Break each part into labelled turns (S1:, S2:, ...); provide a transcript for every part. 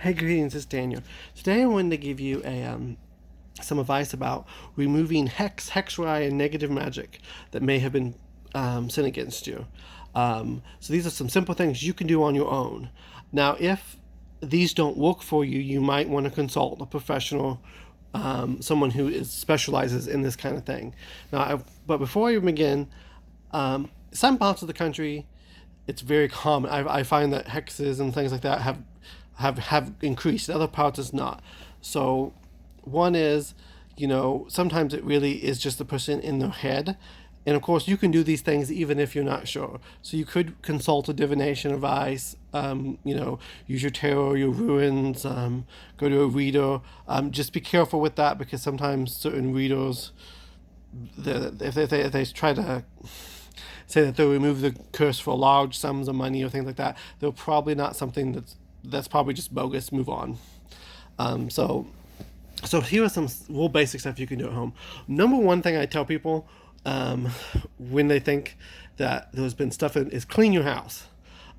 S1: Hey, greetings, it's Daniel. Today I wanted to give you some advice about removing hexerei, and negative magic that may have been sent against you. So these are some simple things you can do on your own. Now, if these don't work for you, you might want to consult a professional, someone who specializes in this kind of thing. But before I even begin, some parts of the country, it's very common. I find that hexes and things like that have increased. In other parts, it's not. So, one is, sometimes it really is just the person in their head. And of course, you can do these things even if you're not sure. So you could consult a divination advice, use your tarot, your ruins, go to a reader. Just be careful with that because sometimes certain readers, if they try to say that they'll remove the curse for large sums of money or things like that, they're probably not something that's probably just bogus. Move on. So here are some real basic stuff you can do at home. Number one thing I tell people when they think that there's been stuff in is clean your house.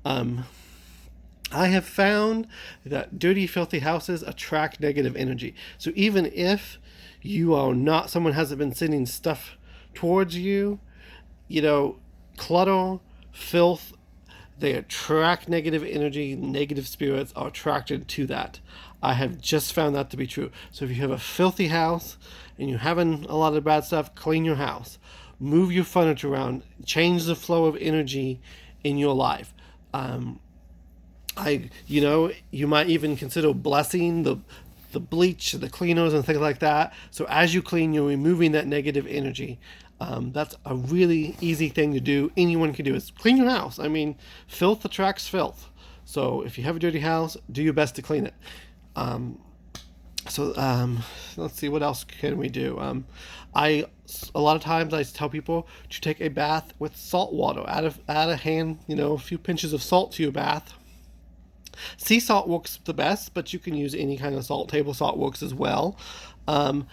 S1: I have found that dirty, filthy houses attract negative energy. So even if you are not, someone hasn't been sending stuff towards you, clutter, filth, they attract negative energy. Negative spirits are attracted to that. I have just found that to be true. So if you have a filthy house and you're having a lot of bad stuff, clean your house. Move your furniture around. Change the flow of energy in your life. You might even consider blessing the bleach, the cleaners, and things like that. So as you clean, you're removing that negative energy. That's a really easy thing to do. Anyone can do is clean your house. I mean, filth attracts filth. So if you have a dirty house, do your best to clean it. Let's see, what else can we do? A lot of times I tell people to take a bath with salt water. Add a few pinches of salt to your bath. Sea salt works the best, but you can use any kind of salt. Table salt works as well. I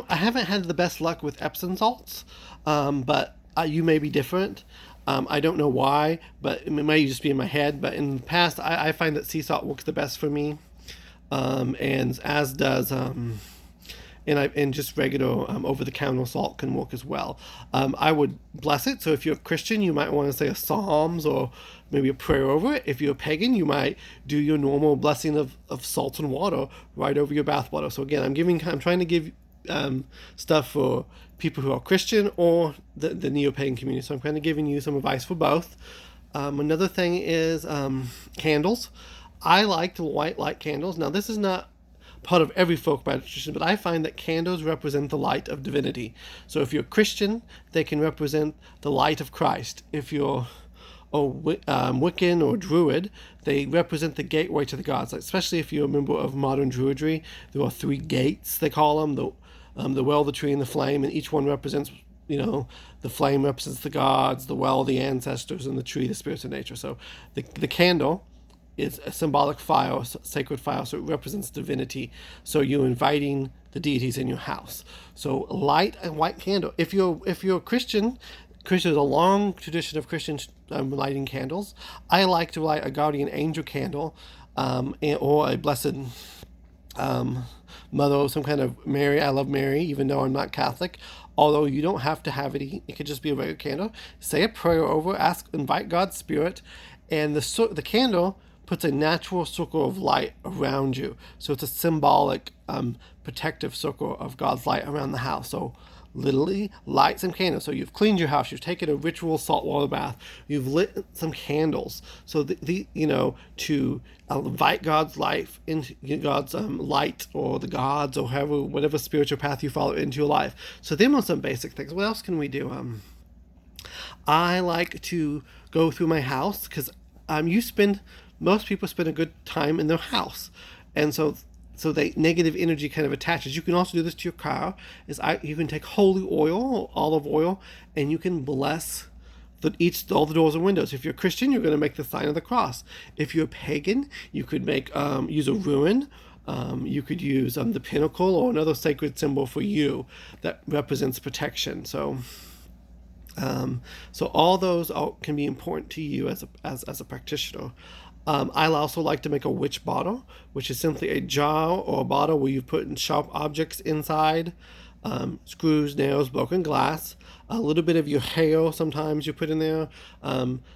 S1: haven't had the best luck with Epsom salts, but you may be different. I don't know why, but it might just be in my head. But in the past, I find that sea salt works the best for me, and as does and just regular over-the-counter salt can work as well. I would bless it. So if you're a Christian, you might want to say a Psalms or maybe a prayer over it. If you're a pagan, you might do your normal blessing of salt and water right over your bath water. So again, I'm trying to give stuff for people who are Christian or the neo-pagan community. So I'm kind of giving you some advice for both. Another thing is candles. I like the white light candles. Now, this is not part of every folk tradition, but I find that candles represent the light of divinity. So if you're a Christian, they can represent the light of Christ. If you're Wiccan or Druid, they represent the gateway to the gods. Especially if you're a member of modern Druidry, there are 3 gates, they call them, the well, the tree, and the flame, and each one represents, the flame represents the gods, the well, the ancestors, and the tree, the spirits of nature. So the candle is a symbolic fire, sacred fire, so it represents divinity. So you're inviting the deities in your house. So light a white candle. If you're a Christian, there's a long tradition of Christians lighting candles. I like to light a guardian angel candle, or a blessed mother, some kind of Mary. I love Mary, even though I'm not Catholic. Although you don't have to have it, it could just be a regular candle. Say a prayer over, invite God's spirit, and the candle puts a natural circle of light around you. So it's a symbolic, protective circle of God's light around the house. So literally light some candles. So you've cleaned your house, you've taken a ritual saltwater bath, you've lit some candles. So to invite God's life into God's light, or the gods, or whatever spiritual path you follow into your life. So them are some basic things. What else can we do? I like to go through my house because most people spend a good time in their house, and so the negative energy kind of attaches. You can also do this to your car. You can take holy oil, olive oil, and you can bless all the doors and windows. If you're a Christian, you're going to make the sign of the cross. If you're a pagan, you could use a ruin. You could use the pinnacle or another sacred symbol for you that represents protection. So all those can be important to you as a practitioner. I also like to make a witch bottle, which is simply a jar or a bottle where you put in sharp objects inside, screws, nails, broken glass, a little bit of your hair sometimes you put in there.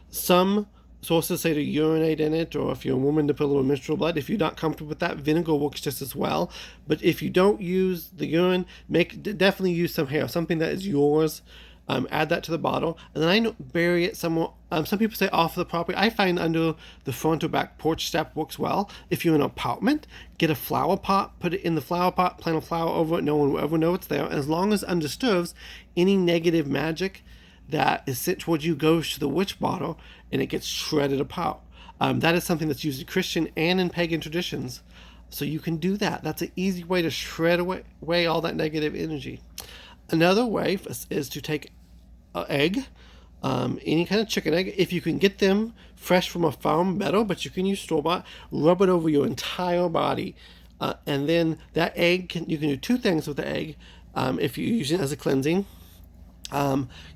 S1: Some sources say to urinate in it, or if you're a woman, to put a little menstrual blood. If you're not comfortable with that, vinegar works just as well. But if you don't use the urine, definitely use some hair, something that is yours. Add that to the bottle, and then bury it somewhere. Some people say off the property. I find under the front or back porch step works well. If you're in an apartment, get a flower pot, put it in the flower pot, plant a flower over it. No one will ever know it's there. As long as it undisturbs, any negative magic that is sent towards you goes to the witch bottle, and it gets shredded apart. That is something that's used in Christian and in pagan traditions. So you can do that. That's an easy way to shred away all that negative energy. Another way is to take an egg, any kind of chicken egg. If you can get them fresh from a farm, better, but you can use store-bought. Rub it over your entire body. And then that egg, you can do two things with the egg. If you use it as a cleansing,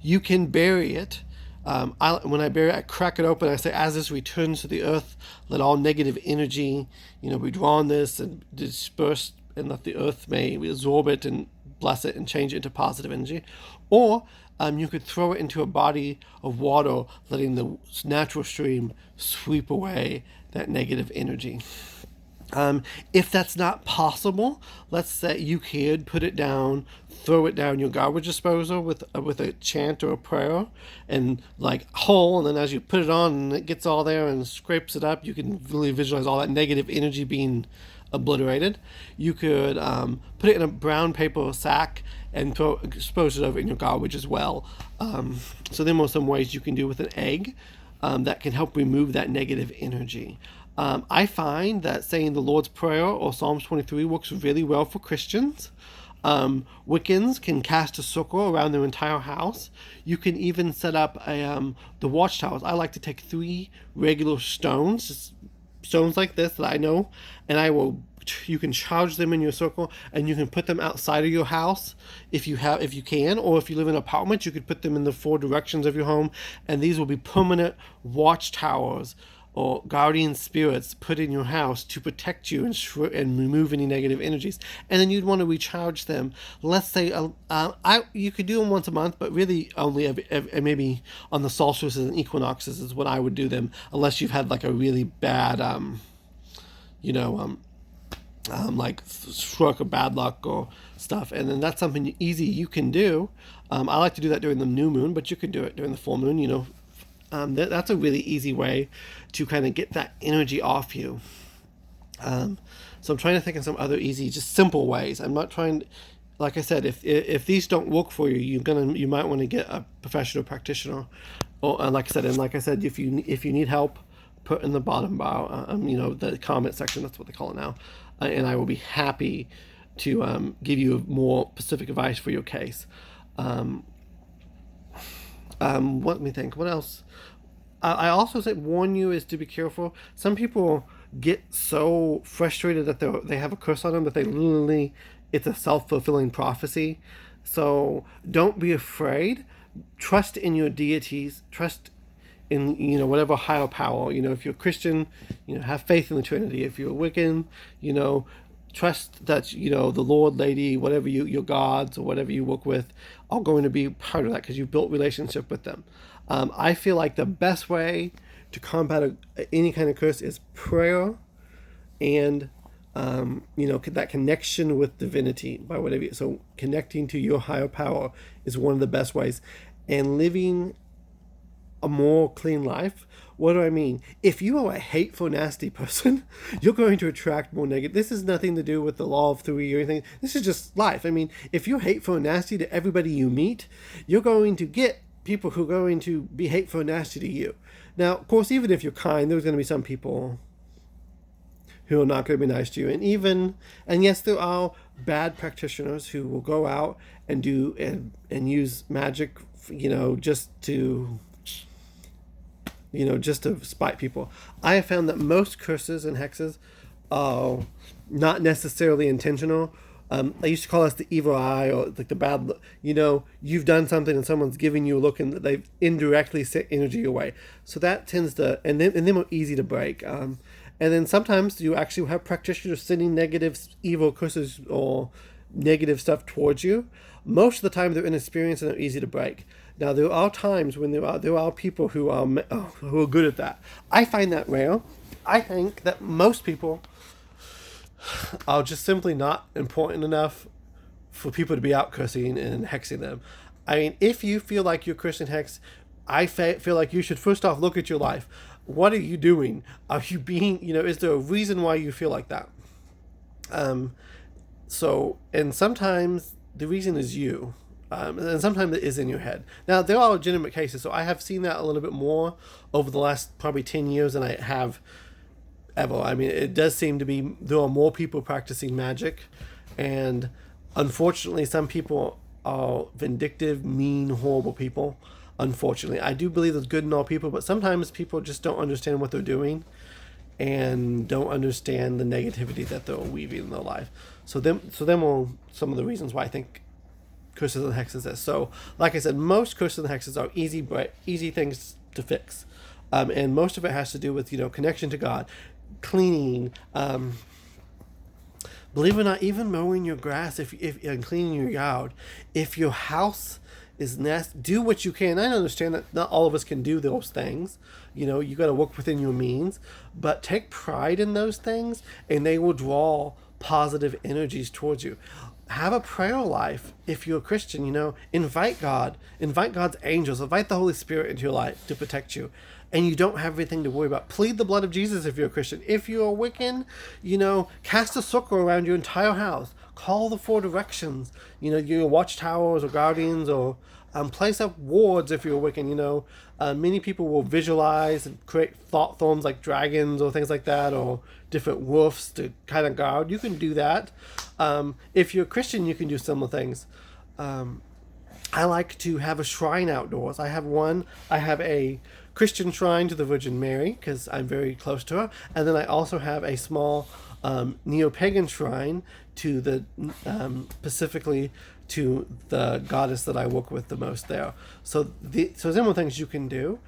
S1: you can bury it. When I bury it, I crack it open. I say, as this returns to the earth, let all negative energy, be drawn this and dispersed, and that the earth may absorb it and bless it and change it into positive energy. Or you could throw it into a body of water, letting the natural stream sweep away that negative energy. If that's not possible, let's say you could put it down, throw it down your garbage disposal with a chant or a prayer, and and then as you put it on and it gets all there and scrapes it up, you can really visualize all that negative energy being obliterated. You could put it in a brown paper sack and expose it over in your garbage as well. So there are some ways you can do with an egg that can help remove that negative energy. I find that saying the Lord's Prayer or Psalms 23 works really well for Christians. Wiccans can cast a circle around their entire house. You can even set up the watchtowers. I like to take 3 regular stones, just stones like this that I know, and you can charge them in your circle, and you can put them outside of your house if you can, or if you live in an apartment, you could put them in the 4 directions of your home, and these will be permanent watchtowers or guardian spirits put in your house to protect you and remove any negative energies. And then you'd want to recharge them. Let's say you could do them once a month, but really only maybe on the solstices and equinoxes is when I would do them, unless you've had a really bad, stroke or bad luck or stuff. And then that's something easy you can do. I like to do that during the new moon, but you could do it during the full moon. That's a really easy way to kind of get that energy off you. So I'm trying to think of some other easy, just simple ways. I'm not trying, like I said, if these don't work for you, you might want to get a professional practitioner. Or like I said, if you need help, put in the bottom bar, the comment section. That's what they call it now, and I will be happy to give you more specific advice for your case. Let me think. What else? I also warn you is to be careful. Some people get so frustrated that they have a curse on them that it's a self-fulfilling prophecy. So don't be afraid. Trust in your deities. Trust in whatever higher power. If you're a Christian, have faith in the Trinity. If you're a Wiccan, trust that the Lord, Lady, whatever your gods or whatever you work with are going to be part of that because you've built relationship with them. I feel like the best way to combat any kind of curse is prayer and that connection with divinity by whatever. So connecting to your higher power is one of the best ways, and living a more clean life. What do I mean? If you are a hateful, nasty person, you're going to attract more negative. This has nothing to do with the law of 3 or anything. This is just life. I mean, if you're hateful and nasty to everybody you meet, you're going to get people who are going to be hateful and nasty to you. Now, of course, even if you're kind, there's going to be some people who are not going to be nice to you. And yes, there are bad practitioners who will go out and do and use magic, just to spite people. I have found that most curses and hexes are not necessarily intentional. I used to call us the evil eye, or like the bad look. You've done something and someone's giving you a look and they've indirectly sent energy your way. So that tends to, and then we're easy to break. And then sometimes you actually have practitioners sending negative, evil curses or negative stuff towards you. Most of the time they're inexperienced and they're easy to break. Now there are times when there are people who are good at that. I find that rare. I think that most people are just simply not important enough for people to be out cursing and hexing them. I mean, if you feel like you're cursing hex, I feel like you should first off look at your life. What are you doing? Are you being, is there a reason why you feel like that? And sometimes the reason is you. And sometimes it is in your head. Now, there are legitimate cases, so I have seen that a little bit more over the last probably 10 years than I have ever. I mean, it does seem to be, there are more people practicing magic, and unfortunately, some people are vindictive, mean, horrible people. Unfortunately, I do believe there's good in all people, but sometimes people just don't understand what they're doing and don't understand the negativity that they're weaving in their life. So them are some of the reasons why I think curses and hexes is. So, like I said, most curses and hexes are easy things to fix, and most of it has to do with connection to God, cleaning. Believe it or not, even mowing your grass, if and cleaning your yard, if your house is do what you can. I understand that not all of us can do those things. You got to work within your means, but take pride in those things, and they will draw positive energies towards you. Have a prayer life. If you're a Christian, invite God, invite God's angels, invite the Holy Spirit into your life to protect you. And you don't have anything to worry about. Plead the blood of Jesus if you're a Christian. If you're a Wiccan, cast a circle around your entire house. Call the 4 directions. Your watchtowers or guardians, or place up wards if you're a Wiccan. Many people will visualize and create thought forms like dragons or things like that, or different wolves to kind of guard. You can do that. If you're a Christian, you can do similar things. I like to have a shrine outdoors. I have a Christian shrine to the Virgin Mary because I'm very close to her, and then I also have a small neo-pagan shrine to the specifically to the goddess that I work with the most there. So similar things you can do.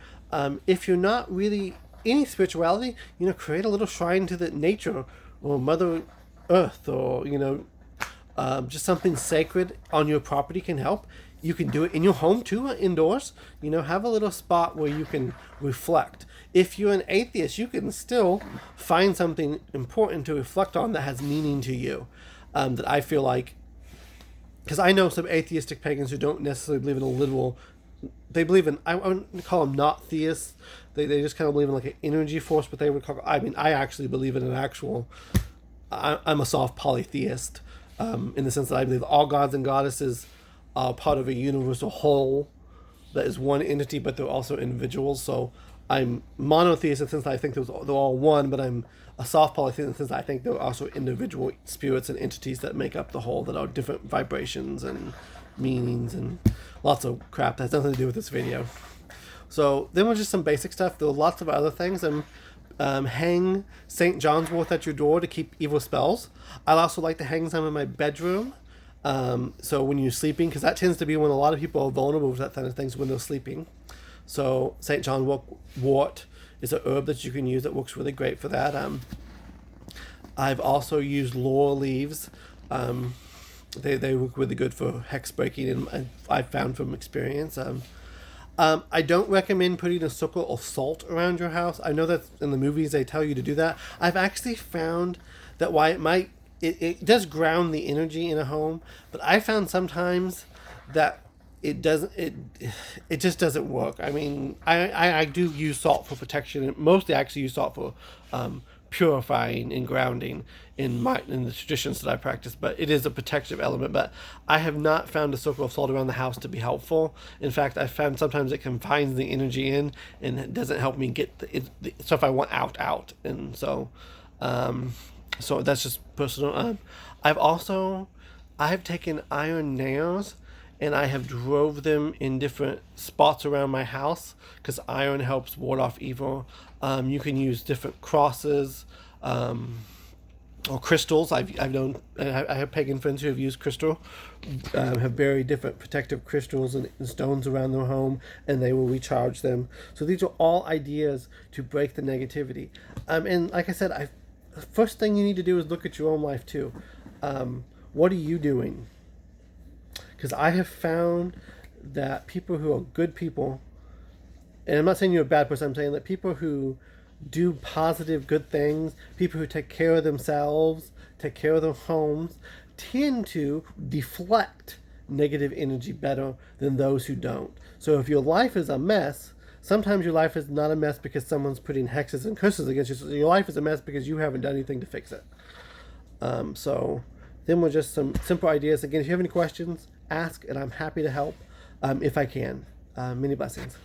S1: If you're not really any spirituality, create a little shrine to the nature or Mother Earth, or just something sacred on your property can help. You can do it in your home too, indoors. Have a little spot where you can reflect. If you're an atheist, you can still find something important to reflect on that has meaning to you. That I feel like, because I know some atheistic pagans who don't necessarily believe in a literal, they believe in, I wouldn't call them not theists. They just kind of believe in like an energy force, but they would call, I actually believe in an actual, I'm a soft polytheist, in the sense that I believe all gods and goddesses are part of a universal whole that is one entity, but they're also individuals. So I'm monotheist in the sense that I think they're all one, but I'm a soft polytheist in the sense that I think there are also individual spirits and entities that make up the whole, that are different vibrations and meanings and lots of crap that has nothing to do with this video. So then was just some basic stuff. There were lots of other things. Hang St. John's wort at your door to keep evil spells. I also like to hang some in my bedroom. So when you're sleeping, because that tends to be when a lot of people are vulnerable to that kind of things, when they're sleeping. So St. John's wort is a herb that you can use that works really great for that. I've also used laurel leaves. They work really good for hex breaking, and I've found from experience. I don't recommend putting a circle of salt around your house. I know that in the movies they tell you to do that. I've actually found that while it does ground the energy in a home, but I found sometimes that it just doesn't work. I mean, I do use salt for protection, and mostly I actually use salt for purifying and grounding in the traditions that I practice, but it is a protective element. But I have not found a circle of salt around the house to be helpful. In fact, I found sometimes it confines the energy in, and it doesn't help me get the stuff I want out. And so that's just personal. I have taken iron nails and I have drove them in different spots around my house because iron helps ward off evil. You can use different crosses. or crystals. I've known, I have pagan friends who have used crystal, have very different protective crystals and stones around their home, and they will recharge them. So these are all ideas to break the negativity. And like I said, first thing you need to do is look at your own life too. What are you doing? Because I have found that people who are good people, and I'm not saying you're a bad person, I'm saying that people who do positive, good things, people who take care of themselves, take care of their homes, tend to deflect negative energy better than those who don't. So if your life is a mess, sometimes your life is not a mess because someone's putting hexes and curses against you. So your life is a mess because you haven't done anything to fix it. So then we're just some simple ideas. Again, if you have any questions, ask, and I'm happy to help if I can. Many blessings.